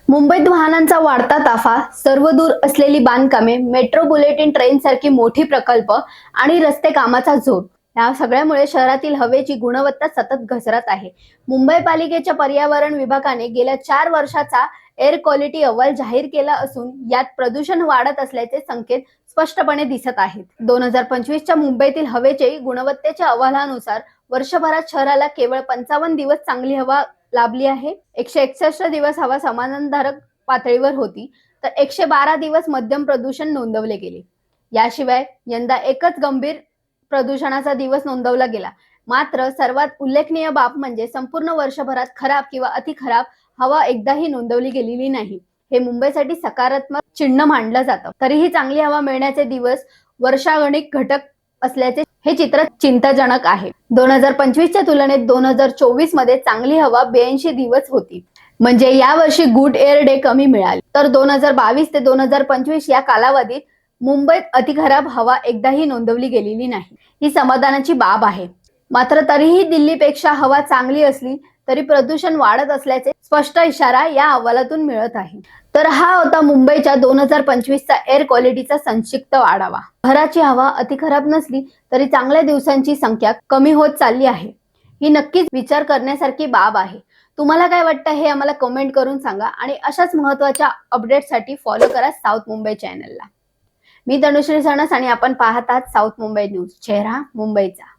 मुंबईत वाहनांचा वाढता ताफा, सर्वदूर असलेली बांधकामे, मेट्रो बुलेटिन ट्रेन सारखी मोठी प्रकल्प आणि रस्ते कामाचा जोर या सगळ्यामुळे शहरातील हवेची गुणवत्ता सतत घसरत आहे. मुंबई पालिकेच्या पर्यावरण विभागाने गेल्या 4 वर्षाचा एअर क्वालिटी अहवाल जाहीर केला असून यात प्रदूषण वाढत असल्याचे संकेत स्पष्टपणे दिसत आहेत. 2025च्या मुंबईतील हवेचे गुणवत्तेच्या अहवालानुसार वर्षभरात शहराला केवळ 55 दिवस चांगली हवा लाभली आहे. 161 दिवस हवा समाधानकारक पातळीवर होती, तर 112 दिवस मध्यम प्रदूषण नोंदवले गेले. याशिवाय यंदा एकच गंभीर प्रदूषणाचा दिवस नोंदवला गेला. मात्र सर्वात उल्लेखनीय बाब म्हणजे संपूर्ण वर्षभरात खराब किंवा अति खराब हवा एकदाही नोंदवली गेलेली नाही. हे मुंबईसाठी सकारात्मक चिन्ह मानलं जातं. तरीही चांगली हवा मिळण्याचे दिवस वर्षागणिक घटक असल्याचे हे चित्र चिंताजनक आहे. 2025च्या तुलनेत 2024 मध्ये चांगली हवा 82 दिवस होती. म्हणजे यावर्षी गुड एअर डे कमी मिळाले. तर 2022 ते 2025 या कालावधीत मुंबईत अतिखराब हवा एकदाही नोंदवली गेलेली नाही. ही समाधानाची बाब आहे. मात्र तरीही दिल्लीपेक्षा हवा चांगली असली तरी प्रदूषण वाढत असल्याचे स्पष्ट इशारा या अहवालातून मिळत आहे. तर हा होता मुंबईच्या 2025चा एअर क्वालिटीचा संक्षिप्त आढावा. शहराची हवा अतिखराब नसली तरी चांगल्या दिवसांची संख्या कमी होत चालली आहे. ही नक्कीच विचार करण्यासारखी बाब आहे. तुम्हाला काय वाटतं हे आम्हाला कमेंट करून सांगा आणि अशाच महत्त्वाच्या अपडेटसाठी फॉलो करा साऊथ मुंबई चॅनलला. मी तनुश्री सणस आणि आपण पाहतात साऊथ मुंबई न्यूज, चेहरा मुंबईचा.